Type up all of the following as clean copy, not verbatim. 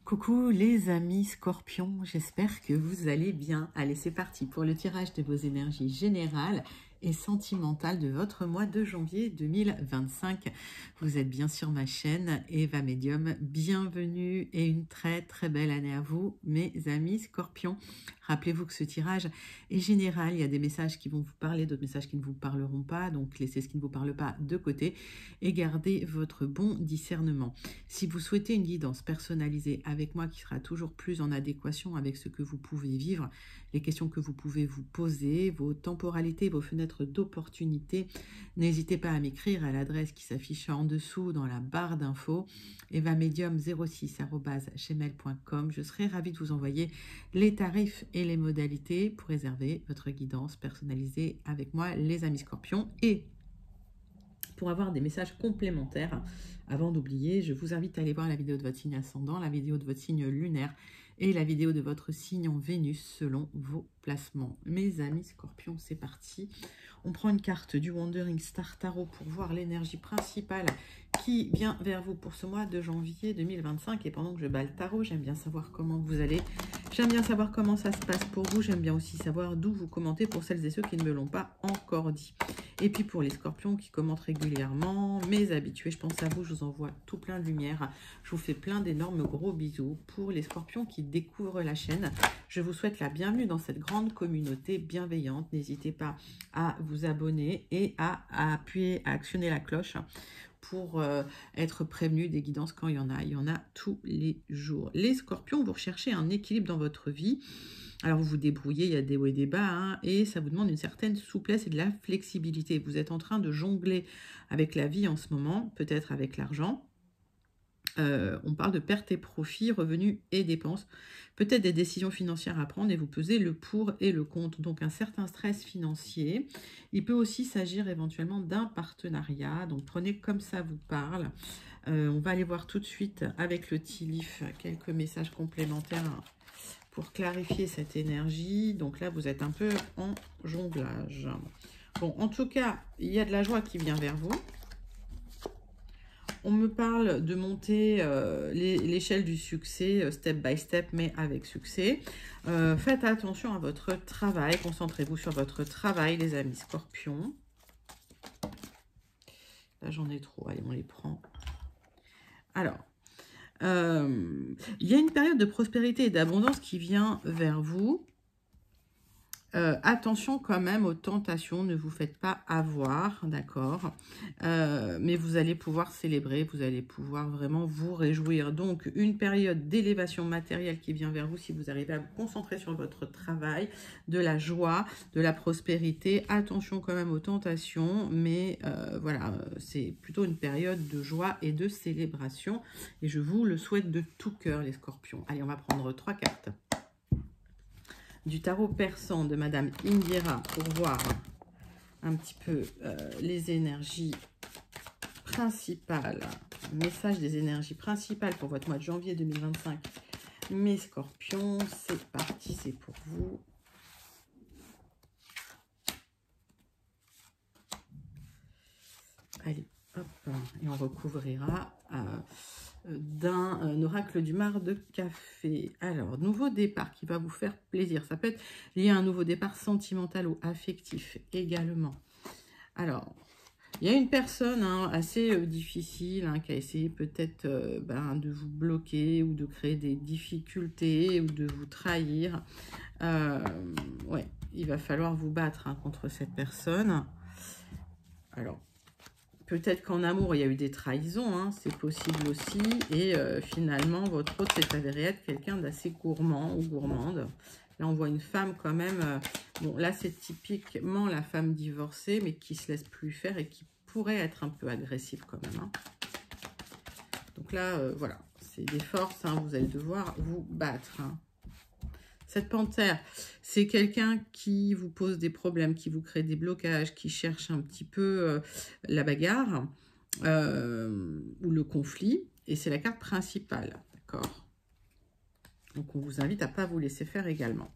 Coucou les amis scorpions, j'espère que vous allez bien. Allez, c'est parti pour le tirage de vos énergies générales et sentimentales de votre mois de janvier 2025. Vous êtes bien sur ma chaîne Eva Medium. Bienvenue et une très belle année à vous, mes amis scorpions. Rappelez-vous que ce tirage est général. Il y a des messages qui vont vous parler, d'autres messages qui ne vous parleront pas. Donc, laissez ce qui ne vous parle pas de côté et gardez votre bon discernement. Si vous souhaitez une guidance personnalisée avec moi qui sera toujours plus en adéquation avec ce que vous pouvez vivre, les questions que vous pouvez vous poser, vos temporalités, vos fenêtres d'opportunité, n'hésitez pas à m'écrire à l'adresse qui s'affiche en dessous dans la barre d'infos, evamedium06@gmail.com. Je serai ravie de vous envoyer les tarifs et les modalités pour réserver votre guidance personnalisée avec moi, les amis scorpions. Et pour avoir des messages complémentaires, avant d'oublier, je vous invite à aller voir la vidéo de votre signe ascendant, la vidéo de votre signe lunaire et la vidéo de votre signe en Vénus selon vos placements. Mes amis scorpions, c'est parti. On prend une carte du Wandering Star Tarot pour voir l'énergie principale qui vient vers vous pour ce mois de janvier 2025. Et pendant que je bats le tarot, j'aime bien savoir comment vous allez. J'aime bien savoir comment ça se passe pour vous. J'aime bien aussi savoir d'où vous commentez pour celles et ceux qui ne me l'ont pas encore dit. Et puis pour les scorpions qui commentent régulièrement, mes habitués, je pense à vous, je vous envoie tout plein de lumière. Je vous fais plein d'énormes gros bisous. Pour les scorpions qui découvrent la chaîne, je vous souhaite la bienvenue dans cette grande communauté bienveillante. N'hésitez pas à vous abonner et à appuyer, à actionner la cloche pour être prévenu des guidances quand il y en a. Il y en a tous les jours. Les scorpions, vous recherchez un équilibre dans votre vie. Alors, vous vous débrouillez, il y a des hauts et des bas, hein, et ça vous demande une certaine souplesse et de la flexibilité. Vous êtes en train de jongler avec la vie en ce moment, peut-être avec l'argent. On parle de pertes et profits, revenus et dépenses. Peut-être des décisions financières à prendre et vous pesez le pour et le contre. Donc, un certain stress financier. Il peut aussi s'agir éventuellement d'un partenariat. Donc, prenez comme ça vous parle. On va aller voir tout de suite avec le Tilif quelques messages complémentaires pour clarifier cette énergie. Donc là, vous êtes un peu en jonglage. Bon, en tout cas, il y a de la joie qui vient vers vous. On me parle de monter l'échelle du succès, step by step, mais avec succès. Faites attention à votre travail. Concentrez-vous sur votre travail, les amis scorpions. Là, j'en ai trop. Allez, on les prend. Alors, il y a une période de prospérité et d'abondance qui vient vers vous. Attention quand même aux tentations, ne vous faites pas avoir, d'accord, mais vous allez pouvoir célébrer, vous allez pouvoir vraiment vous réjouir. Donc, une période d'élévation matérielle qui vient vers vous si vous arrivez à vous concentrer sur votre travail, de la joie, de la prospérité. Attention quand même aux tentations, mais voilà, c'est plutôt une période de joie et de célébration. Et je vous le souhaite de tout cœur, les scorpions. Allez, on va prendre 3 cartes. Du tarot persan de Madame Indira pour voir un petit peu les énergies principales, message des énergies principales pour votre mois de janvier 2025. Mes scorpions, c'est parti, c'est pour vous. Allez, hop, et on recouvrira d'un oracle du mar de café. Alors, nouveau départ qui va vous faire plaisir. Ça peut être lié à un nouveau départ sentimental ou affectif également. Alors, il y a une personne assez difficile qui a essayé peut-être de vous bloquer ou de créer des difficultés ou de vous trahir. Ouais, il va falloir vous battre contre cette personne. Alors, peut-être qu'en amour, il y a eu des trahisons, c'est possible aussi. Et finalement, votre autre s'est avéré être quelqu'un d'assez gourmand ou gourmande. Là, on voit une femme quand même. Bon, là, c'est typiquement la femme divorcée, mais qui se laisse plus faire et qui pourrait être un peu agressive quand même. Donc là, voilà, c'est des forces. Vous allez devoir vous battre. Cette panthère, c'est quelqu'un qui vous pose des problèmes, qui vous crée des blocages, qui cherche un petit peu la bagarre ou le conflit. Et c'est la carte principale, d'accord? Donc, on vous invite à ne pas vous laisser faire également.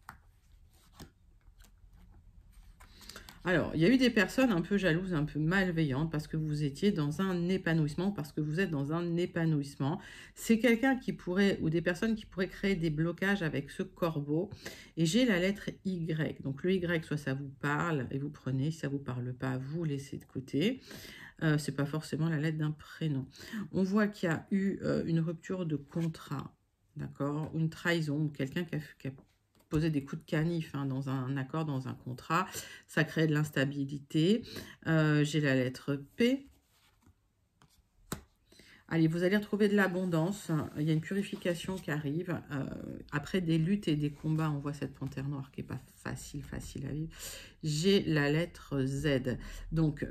Alors, il y a eu des personnes un peu jalouses, un peu malveillantes parce que vous étiez dans un épanouissement, parce que vous êtes dans un épanouissement. C'est quelqu'un qui pourrait, ou des personnes qui pourraient créer des blocages avec ce corbeau. Et j'ai la lettre Y. Donc le Y, soit ça vous parle et vous prenez, si ça ne vous parle pas, vous laissez de côté. C'est pas forcément la lettre d'un prénom. On voit qu'il y a eu une rupture de contrat, d'accord, une trahison, quelqu'un qui a poser des coups de canif dans un accord, dans un contrat, ça crée de l'instabilité. J'ai la lettre P. Allez, vous allez retrouver de l'abondance. Il y a une purification qui arrive. Après des luttes et des combats, on voit cette panthère noire qui n'est pas facile à vivre. J'ai la lettre Z. Donc,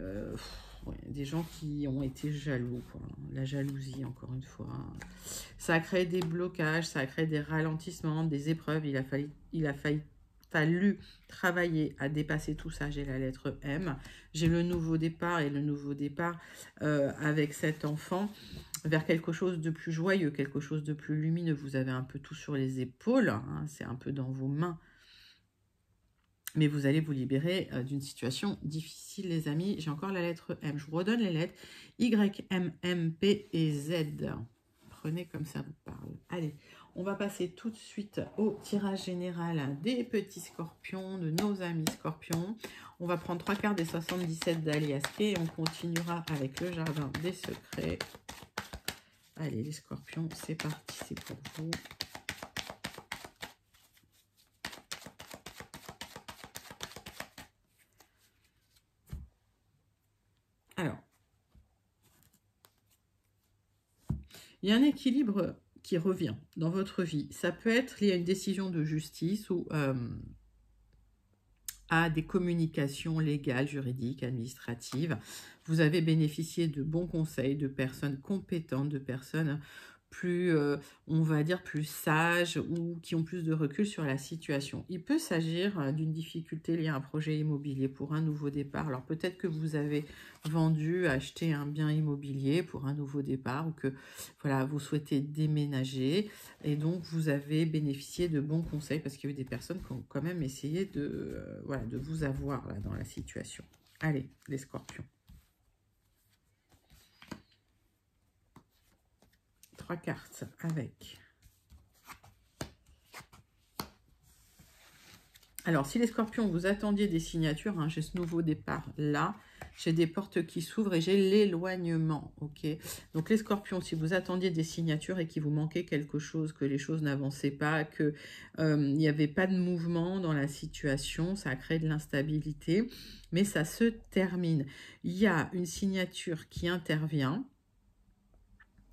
ouais, des gens qui ont été jaloux, quoi. La jalousie, encore une fois. Ça a créé des blocages, ça a créé des ralentissements, des épreuves. Il a fallu travailler à dépasser tout ça. J'ai la lettre M. J'ai le nouveau départ, et le nouveau départ avec cet enfant vers quelque chose de plus joyeux, quelque chose de plus lumineux. Vous avez un peu tout sur les épaules, hein, c'est un peu dans vos mains. Mais vous allez vous libérer d'une situation difficile, les amis. J'ai encore la lettre M. Je vous redonne les lettres. Y, M, M, P et Z. Prenez comme ça vous parle. Allez, on va passer tout de suite au tirage général des petits scorpions, de nos amis scorpions. On va prendre 3 cartes des 77 d'Aliaské et on continuera avec le jardin des secrets. Allez, les scorpions, c'est parti, c'est pour vous. Alors, il y a un équilibre qui revient dans votre vie. Ça peut être lié à une décision de justice ou à des communications légales, juridiques, administratives. Vous avez bénéficié de bons conseils, de personnes compétentes, de personnes plus, on va dire, plus sages ou qui ont plus de recul sur la situation. Il peut s'agir d'une difficulté liée à un projet immobilier pour un nouveau départ. Alors peut-être que vous avez vendu, acheté un bien immobilier pour un nouveau départ ou que voilà, vous souhaitez déménager et donc vous avez bénéficié de bons conseils parce qu'il y a eu des personnes qui ont quand même essayé de, voilà, de vous avoir là, dans la situation. Allez, les scorpions. 3 cartes avec. Alors, si les scorpions, vous attendiez des signatures, hein, j'ai ce nouveau départ là, j'ai des portes qui s'ouvrent et j'ai l'éloignement, ok. Donc, les scorpions, si vous attendiez des signatures et qu'il vous manquait quelque chose, que les choses n'avançaient pas, qu'il n'y avait pas de mouvement dans la situation, ça a créé de l'instabilité, mais ça se termine. Il y a une signature qui intervient,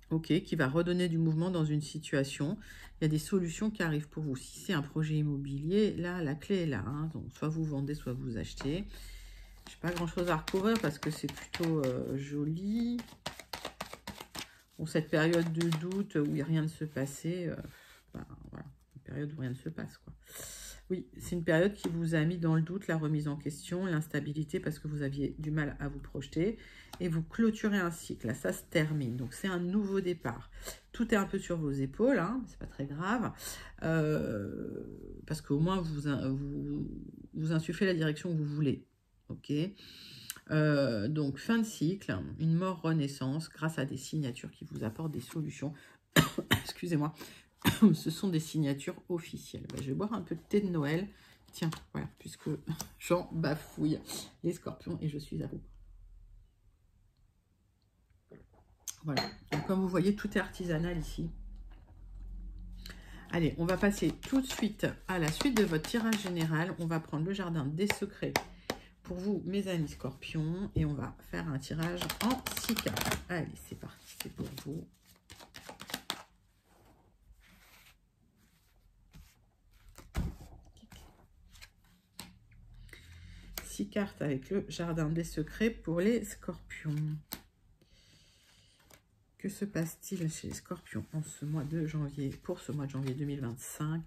ok, qui va redonner du mouvement dans une situation. Il y a des solutions qui arrivent pour vous. Si c'est un projet immobilier, là, la clé est là. Hein. Donc, soit vous vendez, soit vous achetez. Je n'ai pas grand-chose à recouvrir parce que c'est plutôt joli. Bon, cette période de doute où rien ne se passait, ben, voilà, une période où rien ne se passe, quoi. Oui, c'est une période qui vous a mis dans le doute, la remise en question, l'instabilité parce que vous aviez du mal à vous projeter. Et vous clôturez un cycle, là, ça se termine. Donc, c'est un nouveau départ. Tout est un peu sur vos épaules, hein, c'est pas très grave. Parce qu'au moins, vous insufflez la direction que vous voulez. Ok. Donc, fin de cycle, une mort renaissance grâce à des signatures qui vous apportent des solutions. Excusez-moi. Ce sont des signatures officielles. Je vais boire un peu de thé de Noël. Tiens, voilà, puisque j'en bafouille les scorpions et je suis à vous. Voilà, donc comme vous voyez, tout est artisanal ici. Allez, on va passer tout de suite à la suite de votre tirage général. On va prendre le jardin des secrets pour vous, mes amis scorpions, et on va faire un tirage en 6 cartes. Allez, c'est parti, c'est pour vous. Cartes avec le jardin des secrets pour les scorpions. Que se passe-t-il chez les scorpions en ce mois de janvier, pour ce mois de janvier 2025?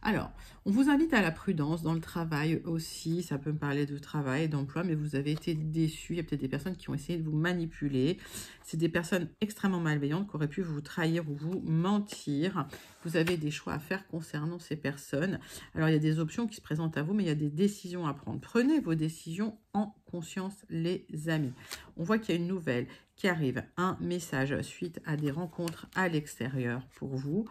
Alors, on vous invite à la prudence dans le travail aussi. Ça peut me parler de travail, d'emploi, mais vous avez été déçus. Il y a peut-être des personnes qui ont essayé de vous manipuler. C'est des personnes extrêmement malveillantes qui auraient pu vous trahir ou vous mentir. Vous avez des choix à faire concernant ces personnes. Alors, il y a des options qui se présentent à vous, mais il y a des décisions à prendre. Prenez vos décisions en conscience, les amis. On voit qu'il y a une nouvelle qui arrive, un message suite à des rencontres à l'extérieur pour vous.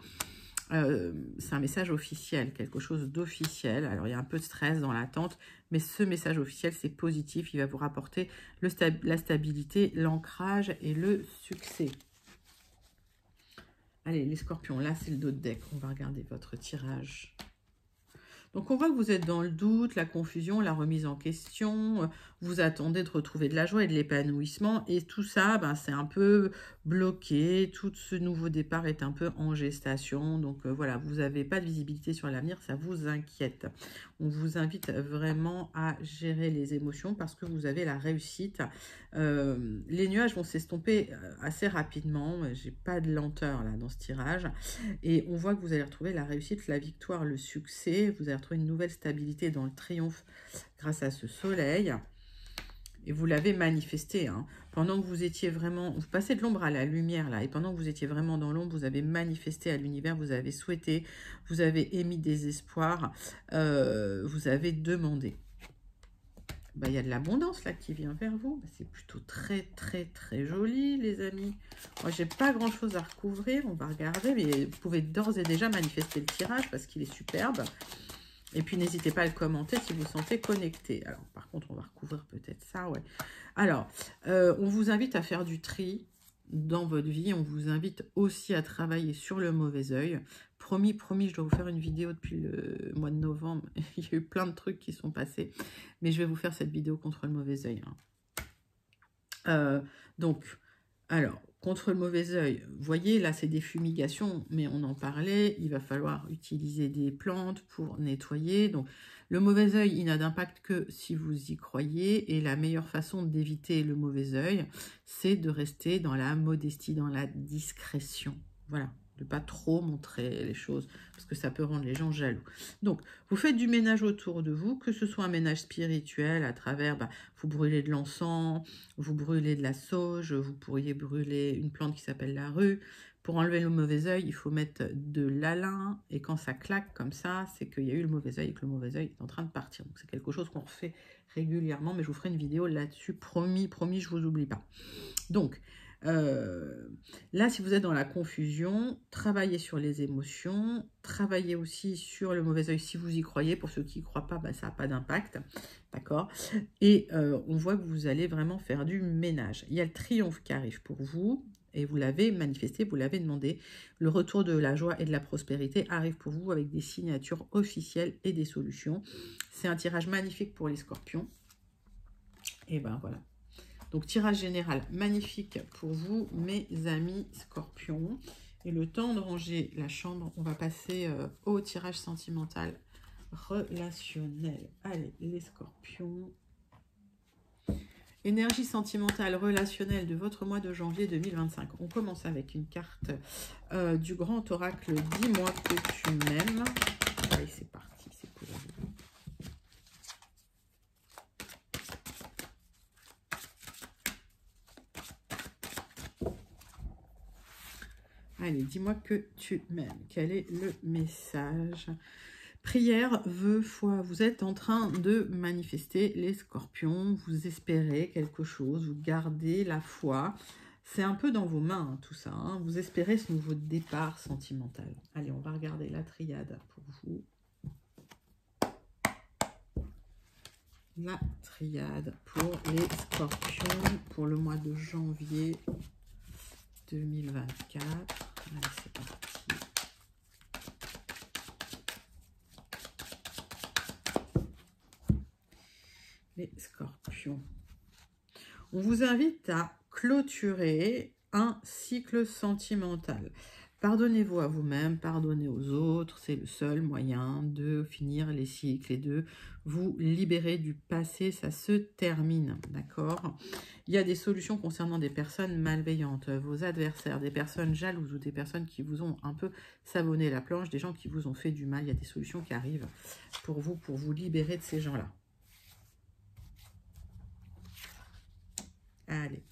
C'est un message officiel, quelque chose d'officiel. Alors, il y a un peu de stress dans l'attente, mais ce message officiel, c'est positif. Il va vous rapporter la stabilité, l'ancrage et le succès. Allez, les scorpions, là, c'est le dos de deck. On va regarder votre tirage. Donc, on voit que vous êtes dans le doute, la confusion, la remise en question. Vous attendez de retrouver de la joie et de l'épanouissement. Et tout ça, ben, c'est un peu bloqué. Tout ce nouveau départ est un peu en gestation. Donc, voilà, vous n'avez pas de visibilité sur l'avenir. Ça vous inquiète. On vous invite vraiment à gérer les émotions parce que vous avez la réussite. Les nuages vont s'estomper assez rapidement. J'ai pas de lenteur là dans ce tirage. Et on voit que vous allez retrouver la réussite, la victoire, le succès. Vous allez retrouver une nouvelle stabilité dans le triomphe grâce à ce soleil. Et vous l'avez manifesté. Hein. Pendant que vous étiez vraiment... Vous passez de l'ombre à la lumière, là. Et pendant que vous étiez vraiment dans l'ombre, vous avez manifesté à l'univers, vous avez souhaité, vous avez émis des espoirs, vous avez demandé. Ben, y a de l'abondance, là, qui vient vers vous. Ben, c'est plutôt très, très, très joli, les amis. Moi, j'ai pas grand-chose à recouvrir. On va regarder. Mais vous pouvez d'ores et déjà manifester le tirage parce qu'il est superbe. Et puis, n'hésitez pas à le commenter si vous sentez connecté. Alors, par contre, on va recouvrir peut-être ça, ouais. Alors, on vous invite à faire du tri dans votre vie. On vous invite aussi à travailler sur le mauvais œil. Promis, promis, je dois vous faire une vidéo depuis le mois de novembre. Il y a eu plein de trucs qui sont passés. Mais je vais vous faire cette vidéo contre le mauvais œil. Hein. Donc, alors... Contre le mauvais œil, vous voyez, là, c'est des fumigations, mais on en parlait. Il va falloir utiliser des plantes pour nettoyer. Donc, le mauvais œil, il n'a d'impact que si vous y croyez. Et la meilleure façon d'éviter le mauvais œil, c'est de rester dans la modestie, dans la discrétion. Voilà, de ne pas trop montrer les choses, parce que ça peut rendre les gens jaloux. Donc, vous faites du ménage autour de vous, que ce soit un ménage spirituel à travers, vous brûlez de l'encens, vous brûlez de la sauge, vous pourriez brûler une plante qui s'appelle la rue. Pour enlever le mauvais œil, il faut mettre de l'alun, et quand ça claque comme ça, c'est qu'il y a eu le mauvais œil et que le mauvais œil est en train de partir. Donc, c'est quelque chose qu'on refait régulièrement, mais je vous ferai une vidéo là-dessus, promis, promis, je ne vous oublie pas. Donc, là, si vous êtes dans la confusion, travaillez sur les émotions, travaillez aussi sur le mauvais œil si vous y croyez. Pour ceux qui n'y croient pas, ça n'a pas d'impact, d'accord? Et on voit que vous allez vraiment faire du ménage. Il y a le triomphe qui arrive pour vous, et vous l'avez manifesté, vous l'avez demandé. Le retour de la joie et de la prospérité arrive pour vous avec des signatures officielles et des solutions. C'est un tirage magnifique pour les scorpions. Et ben voilà. Donc, tirage général magnifique pour vous, mes amis scorpions. Et le temps de ranger la chambre, on va passer au tirage sentimental relationnel. Allez, les scorpions. Énergie sentimentale relationnelle de votre mois de janvier 2025. On commence avec une carte du grand oracle. Dis-moi que tu m'aimes. Allez, c'est parti, c'est pour vous. Allez, dis-moi que tu m'aimes. Quel est le message? Prière, vœu, foi. Vous êtes en train de manifester les scorpions. Vous espérez quelque chose. Vous gardez la foi. C'est un peu dans vos mains, hein, tout ça. Hein. Vous espérez ce nouveau départ sentimental. Allez, on va regarder la triade pour vous. La triade pour les scorpions pour le mois de janvier 2024. Allez, c'est parti. Les scorpions. On vous invite à clôturer un cycle sentimental. Pardonnez-vous à vous-même, pardonnez aux autres. C'est le seul moyen de finir les cycles et de vous libérer du passé. Ça se termine, d'accord? Il y a des solutions concernant des personnes malveillantes, vos adversaires, des personnes jalouses ou des personnes qui vous ont un peu savonné la planche, des gens qui vous ont fait du mal. Il y a des solutions qui arrivent pour vous libérer de ces gens-là. Allez.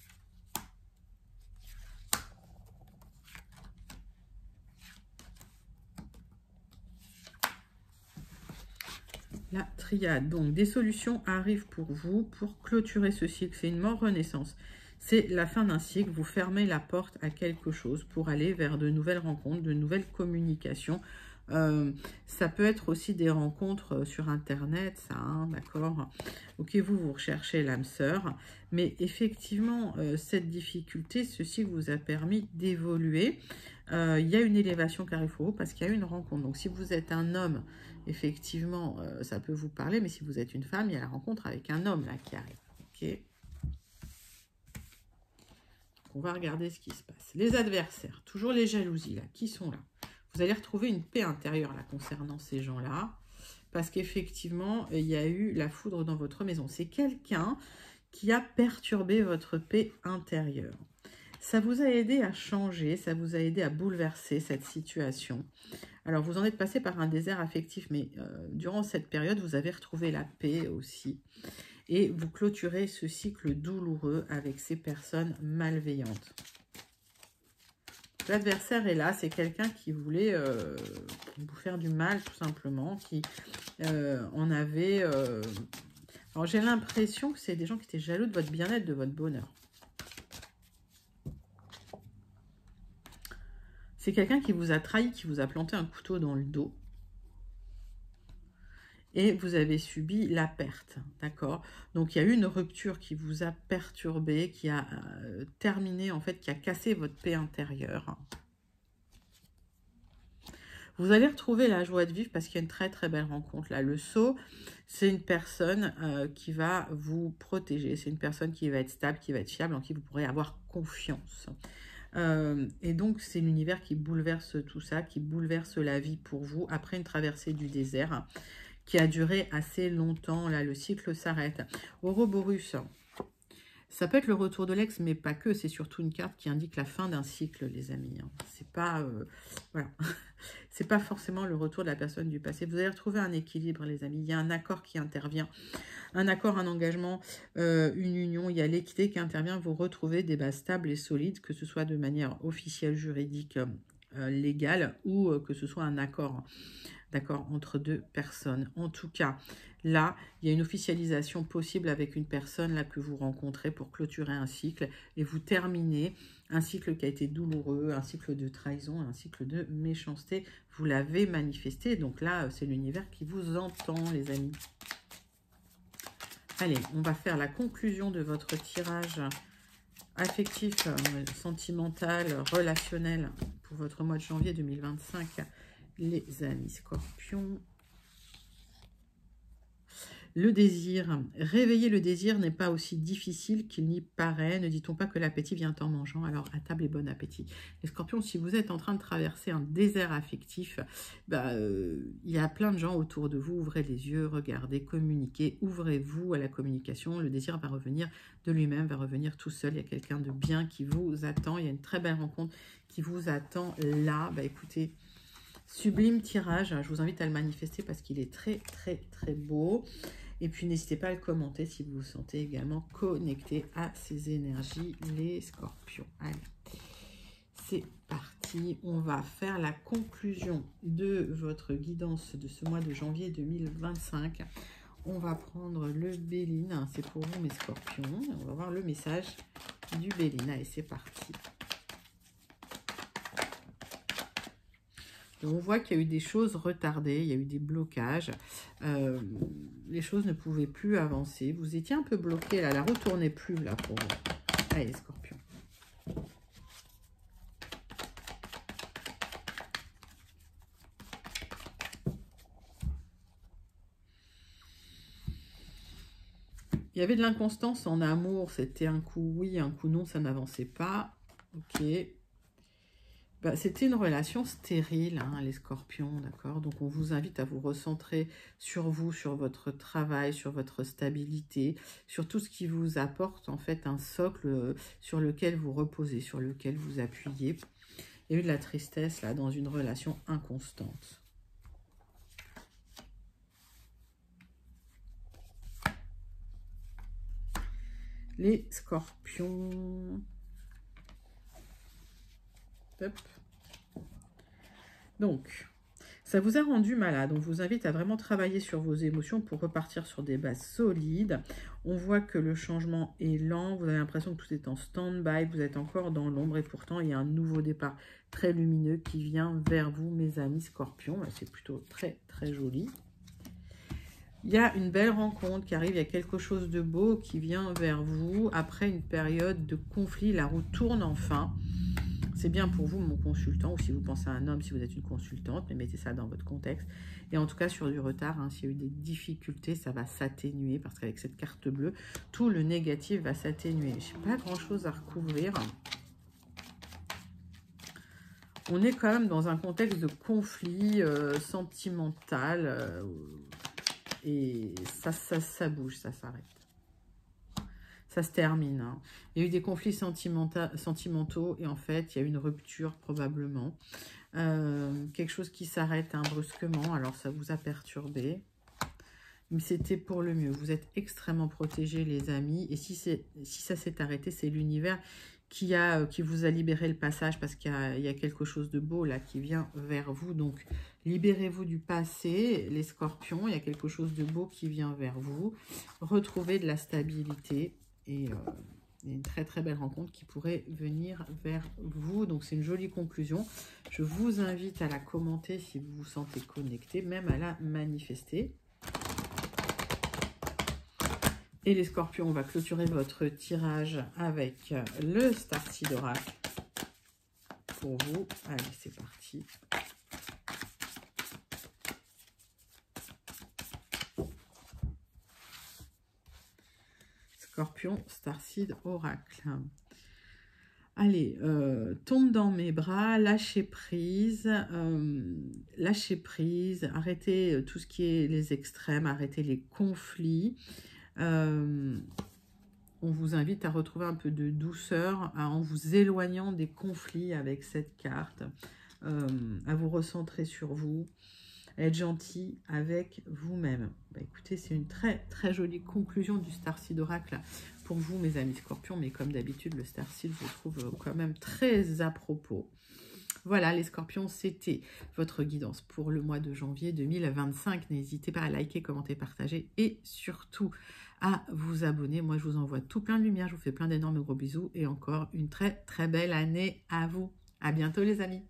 La triade. Donc, des solutions arrivent pour vous pour clôturer ce cycle. C'est une mort-renaissance. C'est la fin d'un cycle. Vous fermez la porte à quelque chose pour aller vers de nouvelles rencontres, de nouvelles communications. Ça peut être aussi des rencontres sur Internet, ça, hein, d'accord? Ok, vous recherchez l'âme sœur. Mais effectivement, cette difficulté, ceci vous a permis d'évoluer. Il y a une élévation qui arrive pour vous parce qu'il y a une rencontre. Donc, si vous êtes un homme, effectivement, ça peut vous parler. Mais si vous êtes une femme, il y a la rencontre avec un homme là qui arrive. Ok. On va regarder ce qui se passe. Les adversaires, toujours les jalousies là, qui sont là. Vous allez retrouver une paix intérieure là concernant ces gens-là. Parce qu'effectivement, il y a eu la foudre dans votre maison. C'est quelqu'un qui a perturbé votre paix intérieure. Ça vous a aidé à changer, ça vous a aidé à bouleverser cette situation. Alors, vous en êtes passé par un désert affectif, mais durant cette période, vous avez retrouvé la paix aussi. Et vous clôturez ce cycle douloureux avec ces personnes malveillantes. L'adversaire est là, c'est quelqu'un qui voulait vous faire du mal, tout simplement, qui en avait... Alors, j'ai l'impression que c'est des gens qui étaient jaloux de votre bien-être, de votre bonheur. C'est quelqu'un qui vous a trahi, qui vous a planté un couteau dans le dos. Et vous avez subi la perte, d'accord? Donc, il y a eu une rupture qui vous a perturbé, qui a terminé, en fait, qui a cassé votre paix intérieure. Vous allez retrouver la joie de vivre parce qu'il y a une très, très belle rencontre. Là, le sceau, c'est une personne qui va vous protéger. C'est une personne qui va être stable, qui va être fiable, en qui vous pourrez avoir confiance. Et donc, c'est l'univers qui bouleverse tout ça, qui bouleverse la vie pour vous après une traversée du désert qui a duré assez longtemps. Là, le cycle s'arrête. Ouroboros, ça peut être le retour de l'ex, mais pas que. C'est surtout une carte qui indique la fin d'un cycle, les amis. C'est pas, voilà, c'est pas forcément le retour de la personne du passé. Vous allez retrouver un équilibre, les amis. Il y a un accord qui intervient. Un accord, un engagement, une union, il y a l'équité qui intervient, vous retrouvez des bases stables et solides, que ce soit de manière officielle, juridique, légale, ou que ce soit un accord, d'accord, entre deux personnes. En tout cas, là, il y a une officialisation possible avec une personne là que vous rencontrez pour clôturer un cycle et vous terminez un cycle qui a été douloureux, un cycle de trahison, un cycle de méchanceté. Vous l'avez manifesté, donc là, c'est l'univers qui vous entend, les amis. Allez, on va faire la conclusion de votre tirage affectif, sentimental, relationnel pour votre mois de janvier 2025, les amis scorpions. Le désir. Réveiller le désir n'est pas aussi difficile qu'il n'y paraît. Ne dit-on pas que l'appétit vient en mangeant? Alors, à table et bon appétit. Les scorpions, si vous êtes en train de traverser un désert affectif, il y a plein de gens autour de vous. Ouvrez les yeux, regardez, communiquez. Ouvrez-vous à la communication. Le désir va revenir de lui-même, va revenir tout seul. Il y a quelqu'un de bien qui vous attend. Il y a une très belle rencontre qui vous attend là. Écoutez, sublime tirage. Je vous invite à le manifester parce qu'il est très, très, très beau. Et puis, n'hésitez pas à le commenter si vous vous sentez également connecté à ces énergies, les scorpions. Allez, c'est parti. On va faire la conclusion de votre guidance de ce mois de janvier 2025. On va prendre le Béline. C'est pour vous, mes scorpions. On va voir le message du Béline. Allez, c'est parti. On voit qu'il y a eu des choses retardées, il y a eu des blocages, les choses ne pouvaient plus avancer. Vous étiez un peu bloqué là, la roue ne tournait plus là pour vous. Allez, les scorpions. Il y avait de l'inconstance en amour, c'était un coup oui, un coup non, ça n'avançait pas. Ok. C'était une relation stérile, hein, les scorpions, d'accord? Donc, on vous invite à vous recentrer sur vous, sur votre travail, sur votre stabilité, sur tout ce qui vous apporte, en fait, un socle sur lequel vous reposez, sur lequel vous appuyez. Il y a eu de la tristesse, là, dans une relation inconstante. Les scorpions... Hop. Donc, ça vous a rendu malade. On vous invite à vraiment travailler sur vos émotions pour repartir sur des bases solides. On voit que le changement est lent. Vous avez l'impression que tout est en stand-by. Vous êtes encore dans l'ombre et pourtant, il y a un nouveau départ très lumineux qui vient vers vous, mes amis scorpions. C'est plutôt très, très joli. Il y a une belle rencontre qui arrive. Il y a quelque chose de beau qui vient vers vous après une période de conflit. La roue tourne enfin. C'est bien pour vous, mon consultant, ou si vous pensez à un homme, si vous êtes une consultante, mais mettez ça dans votre contexte. Et en tout cas, sur du retard, hein, s'il y a eu des difficultés, ça va s'atténuer, parce qu'avec cette carte bleue, tout le négatif va s'atténuer. Je n'ai pas grand-chose à recouvrir. On est quand même dans un contexte de conflit sentimental, et ça bouge, ça s'arrête. Ça se termine. Hein. Il y a eu des conflits sentimentaux et en fait, il y a eu une rupture probablement. Quelque chose qui s'arrête brusquement. Alors, ça vous a perturbé. Mais c'était pour le mieux. Vous êtes extrêmement protégés, les amis. Et si ça s'est arrêté, c'est l'univers qui vous a libéré le passage parce qu'il y a quelque chose de beau là qui vient vers vous. Donc, libérez-vous du passé, les scorpions. Il y a quelque chose de beau qui vient vers vous. Retrouvez de la stabilité. Et une très très belle rencontre qui pourrait venir vers vous. Donc c'est une jolie conclusion. Je vous invite à la commenter si vous vous sentez connecté, même à la manifester. Et les scorpions, on va clôturer votre tirage avec le Starseed Oracle pour vous. Allez, c'est parti. Scorpion, Starseed Oracle. Allez, tombe dans mes bras, lâchez prise, arrêtez tout ce qui est les extrêmes, arrêtez les conflits. On vous invite à retrouver un peu de douceur en vous éloignant des conflits avec cette carte, à vous recentrer sur vous, à être gentil avec vous-même. Écoutez, c'est une très très jolie conclusion du Starseed Oracle pour vous, mes amis scorpions, mais comme d'habitude, le Starseed, je trouve quand même très à propos. Voilà, les scorpions, c'était votre guidance pour le mois de janvier 2025. N'hésitez pas à liker, commenter, partager et surtout à vous abonner. Moi, je vous envoie tout plein de lumière. Je vous fais plein d'énormes gros bisous et encore une très très belle année à vous. À bientôt, les amis.